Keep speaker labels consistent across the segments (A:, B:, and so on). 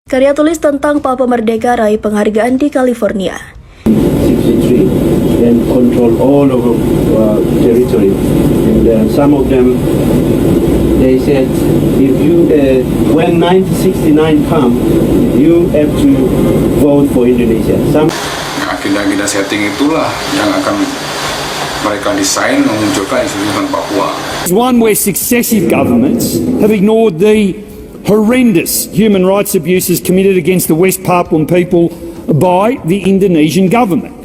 A: Karya tulis tentang Papua Merdeka raih penghargaan di California.
B: 63 and control all of territory. And some of them, they said, if you, when 1969 come, you have to vote for Indonesia.
C: Agenda-agenda setting itulah yang akan mereka desain memunculkan isu tentang Papua.
D: One where successive governments have ignored the horrendous human rights abuses committed against the West Papuan people by the Indonesian government.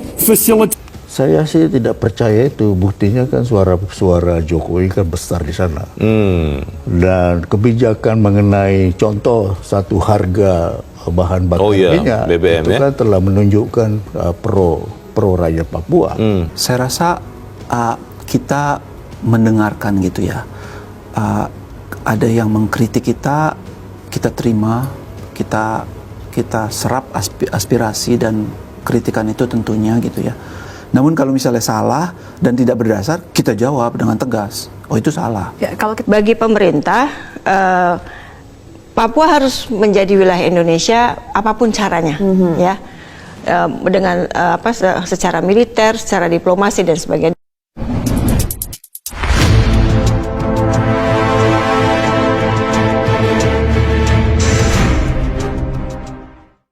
E: Saya sih tidak percaya itu, buktinya kan suara Jokowi kan besar di sana. Dan kebijakan mengenai contoh satu harga bahan bakar minyak
F: BBM,
E: itu kan telah menunjukkan pro rakyat Papua.
G: Saya rasa kita mendengarkan gitu ya. Ada yang mengkritik kita terima, kita serap aspirasi dan kritikan itu tentunya gitu ya. Namun kalau misalnya salah dan tidak berdasar, kita jawab dengan tegas. Oh, itu salah.
H: Ya, kalau bagi pemerintah, Papua harus menjadi wilayah Indonesia apapun caranya, ya, dengan secara militer, secara diplomasi dan sebagainya.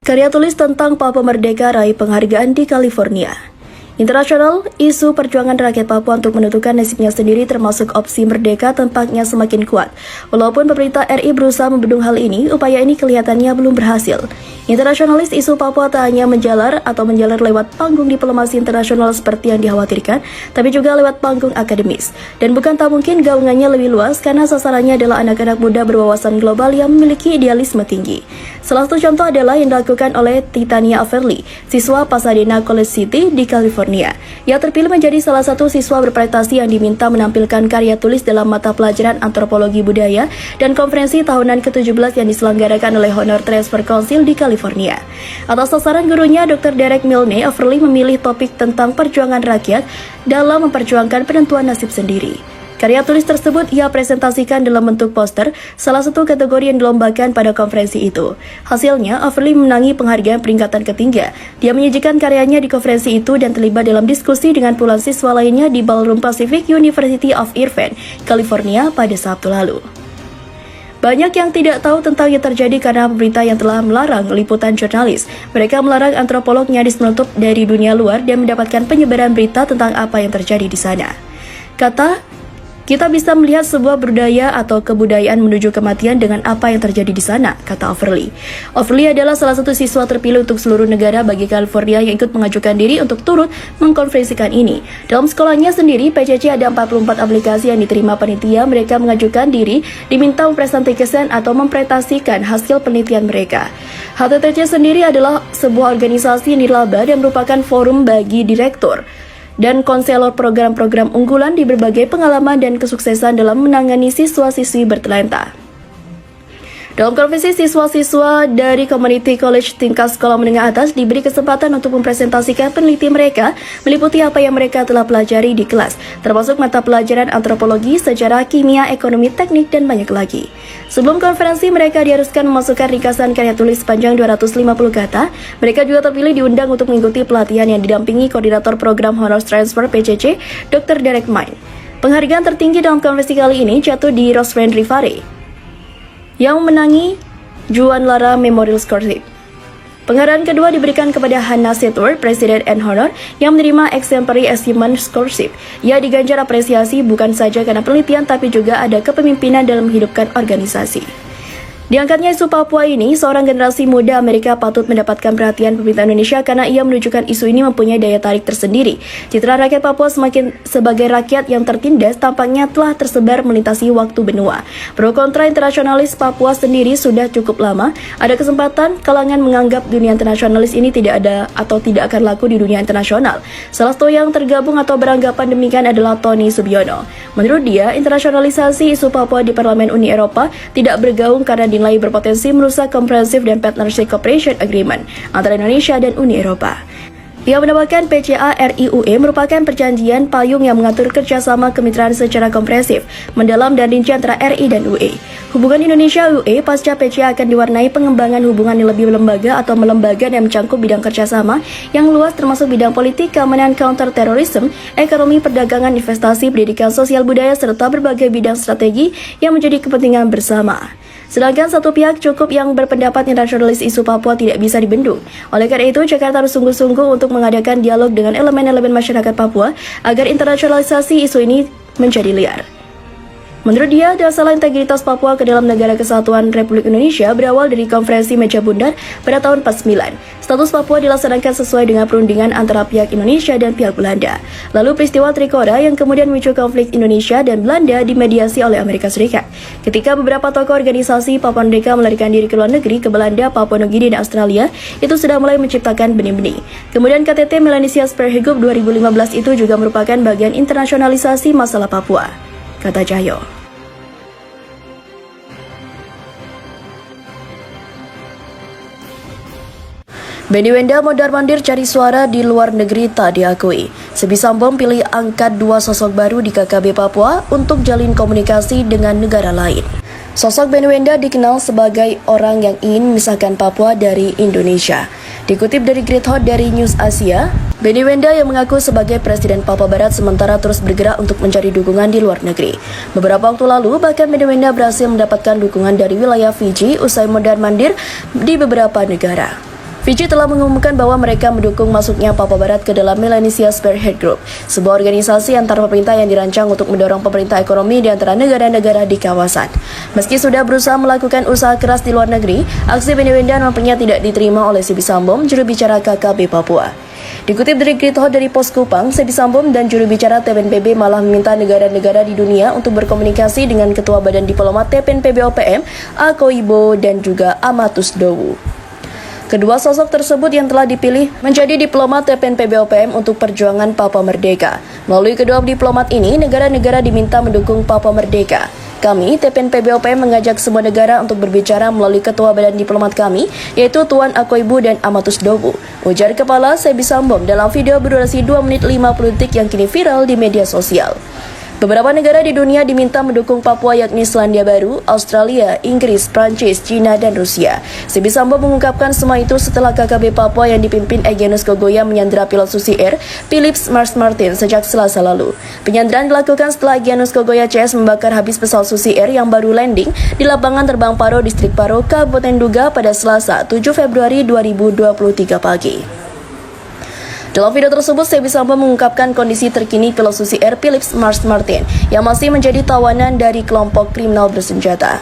A: Karya tulis tentang Papua Merdeka raih penghargaan di California. Internasional, isu perjuangan rakyat Papua untuk menentukan nasibnya sendiri termasuk opsi merdeka tampaknya semakin kuat. Walaupun pemerintah RI berusaha membendung hal ini, upaya ini kelihatannya belum berhasil. Internasionalis isu Papua tak hanya menjalar lewat panggung diplomasi internasional seperti yang dikhawatirkan, tapi juga lewat panggung akademis. Dan bukan tak mungkin gaungannya lebih luas karena sasarannya adalah anak-anak muda berwawasan global yang memiliki idealisme tinggi. Salah satu contoh adalah yang dilakukan oleh Titania Averly, siswa Pasadena College City di California. Ia terpilih menjadi salah satu siswa berprestasi yang diminta menampilkan karya tulis dalam mata pelajaran antropologi budaya dan konferensi tahunan ke-17 yang diselenggarakan oleh Honor Transfer Council di California. Atas sasaran gurunya, Dr. Derek Milne, Averly memilih topik tentang perjuangan rakyat dalam memperjuangkan penentuan nasib sendiri. Karya tulis tersebut ia presentasikan dalam bentuk poster, salah satu kategori yang dilombakan pada konferensi itu. Hasilnya, Averly memenangi penghargaan peringkatan ketiga. Dia menyajikan karyanya di konferensi itu dan terlibat dalam diskusi dengan puluhan siswa lainnya di Ballroom Pacific University of Irvine, California pada Sabtu lalu. Banyak yang tidak tahu tentang yang terjadi karena pemerintah yang telah melarang liputan jurnalis. Mereka melarang antropolog nyaris menutup dari dunia luar dan mendapatkan penyebaran berita tentang apa yang terjadi di sana. Kita bisa melihat sebuah budaya atau kebudayaan menuju kematian dengan apa yang terjadi di sana, kata Averly. Averly adalah salah satu siswa terpilih untuk seluruh negara bagi California yang ikut mengajukan diri untuk turut mengkonferensikan ini. Dalam sekolahnya sendiri, PCC ada 44 aplikasi yang diterima panitia. Mereka mengajukan diri, diminta mempresentasikan atau mempresentasikan hasil penelitian mereka. HTTC sendiri adalah sebuah organisasi nirlaba dan merupakan forum bagi direktur dan konselor program-program unggulan di berbagai pengalaman dan kesuksesan dalam menangani siswa-siswi bertalenta. Dalam konferensi, siswa-siswa dari Community College tingkat sekolah menengah atas diberi kesempatan untuk mempresentasikan penelitian mereka, meliputi apa yang mereka telah pelajari di kelas, termasuk mata pelajaran antropologi, sejarah, kimia, ekonomi, teknik, dan banyak lagi. Sebelum konferensi, mereka diharuskan memasukkan ringkasan karya tulis sepanjang 250 kata. Mereka juga terpilih diundang untuk mengikuti pelatihan yang didampingi koordinator program Honor Transfer PCC, Dr. Derek Milne. Penghargaan tertinggi dalam konferensi kali ini jatuh di Roswell Rivare yang memenangi Juan Lara Memorial Scholarship. Penghargaan kedua diberikan kepada Hannah Sethur, Presiden and Honor, yang menerima Exemplary Achievement Scholarship. Ia diganjar apresiasi bukan saja karena penelitian, tapi juga ada kepemimpinan dalam menghidupkan organisasi. Diangkatnya isu Papua ini, seorang generasi muda Amerika patut mendapatkan perhatian pemerintah Indonesia karena ia menunjukkan isu ini mempunyai daya tarik tersendiri. Citra rakyat Papua semakin sebagai rakyat yang tertindas tampaknya telah tersebar melintasi waktu benua. Pro kontra internasionalis Papua sendiri sudah cukup lama. Ada kesempatan kalangan menganggap dunia internasionalis ini tidak ada atau tidak akan laku di dunia internasional. Salah satu yang tergabung atau beranggapan demikian adalah Tony Subiono. Menurut dia, internasionalisasi isu Papua di Parlemen Uni Eropa tidak bergaung karena dinilai berpotensi merusak Comprehensive dan Partnership Cooperation Agreement antara Indonesia dan Uni Eropa. Ia menambahkan PCA RIUE merupakan perjanjian payung yang mengatur kerjasama kemitraan secara komprehensif, mendalam dan rinci antara RI dan UE. Hubungan Indonesia-UE pasca PCA akan diwarnai pengembangan hubungan yang lebih lembaga atau melembaga dan mencakup bidang kerjasama yang luas termasuk bidang politik, keamanan, counter terorisme, ekonomi, perdagangan, investasi, pendidikan, sosial budaya, serta berbagai bidang strategi yang menjadi kepentingan bersama. Sedangkan satu pihak cukup yang berpendapat internasionalis isu Papua tidak bisa dibendung. Oleh karena itu, Jakarta harus sungguh-sungguh untuk mengadakan dialog dengan elemen-elemen masyarakat Papua agar internasionalisasi isu ini menjadi liar. Menurut dia, masalah integritas Papua ke dalam negara kesatuan Republik Indonesia berawal dari konferensi meja bundar pada tahun 49. Status Papua dilaksanakan sesuai dengan perundingan antara pihak Indonesia dan pihak Belanda. Lalu peristiwa Trikora yang kemudian memicu konflik Indonesia dan Belanda dimediasi oleh Amerika Serikat. Ketika beberapa tokoh organisasi Papua Merdeka melarikan diri ke luar negeri ke Belanda, Papua Nugini, dan Australia, itu sudah mulai menciptakan benih-benih. Kemudian KTT Melanesia Sperhegub 2015 itu juga merupakan bagian internasionalisasi masalah Papua, kata Cahyo. Benny Wenda mondar-mandir cari suara di luar negeri tak diakui. Sebisambom pilih angkat 2 sosok baru di KKB Papua untuk jalin komunikasi dengan negara lain. Sosok Benny Wenda dikenal sebagai orang yang ingin memisahkan Papua dari Indonesia. Dikutip dari Great Hot dari News Asia, Benny Wenda yang mengaku sebagai Presiden Papua Barat sementara terus bergerak untuk mencari dukungan di luar negeri. Beberapa waktu lalu, bahkan Benny Wenda berhasil mendapatkan dukungan dari wilayah Fiji usai mondar-mandir di beberapa negara. Fiji telah mengumumkan bahwa mereka mendukung masuknya Papua Barat ke dalam Melanesia Spearhead Group, sebuah organisasi antar pemerintah yang dirancang untuk mendorong pemerintah ekonomi di antara negara-negara di kawasan. Meski sudah berusaha melakukan usaha keras di luar negeri, aksi Benny Wenda nampaknya tidak diterima oleh Sebisambom, juru bicara KKB Papua. Dikutip dari Great Hot dari Pos Kupang, Sebisambom dan juru bicara TPNPB malah meminta negara-negara di dunia untuk berkomunikasi dengan Ketua Badan Diplomat TPNPB OPM, Akoibo, dan juga Amatus Dowu. Kedua sosok tersebut yang telah dipilih menjadi diplomat TPNPB OPM untuk perjuangan Papua Merdeka. Melalui kedua diplomat ini, negara-negara diminta mendukung Papua Merdeka. Kami, TPNPB OPM, mengajak semua negara untuk berbicara melalui ketua badan diplomat kami, yaitu Tuan Akoibu dan Amatus Dowu, ujar Kepala Sebisambom dalam video berdurasi 2 menit 50 detik yang kini viral di media sosial. Beberapa negara di dunia diminta mendukung Papua yakni Selandia Baru, Australia, Inggris, Prancis, China, dan Rusia. Sebisambom mengungkapkan semua itu setelah KKB Papua yang dipimpin Egyanus Kogoya menyandera pilot Susi Air, Philips Mars Martin sejak Selasa lalu. Penyanderaan dilakukan setelah Egyanus Kogoya CS membakar habis pesawat Susi Air yang baru landing di lapangan terbang Paro, Distrik Paro, Kabupaten Duga pada Selasa 7 Februari 2023 pagi. Dalam video tersebut, Sebisambom mengungkapkan kondisi terkini pilot Susi Air Philips Mars Martin yang masih menjadi tawanan dari kelompok kriminal bersenjata.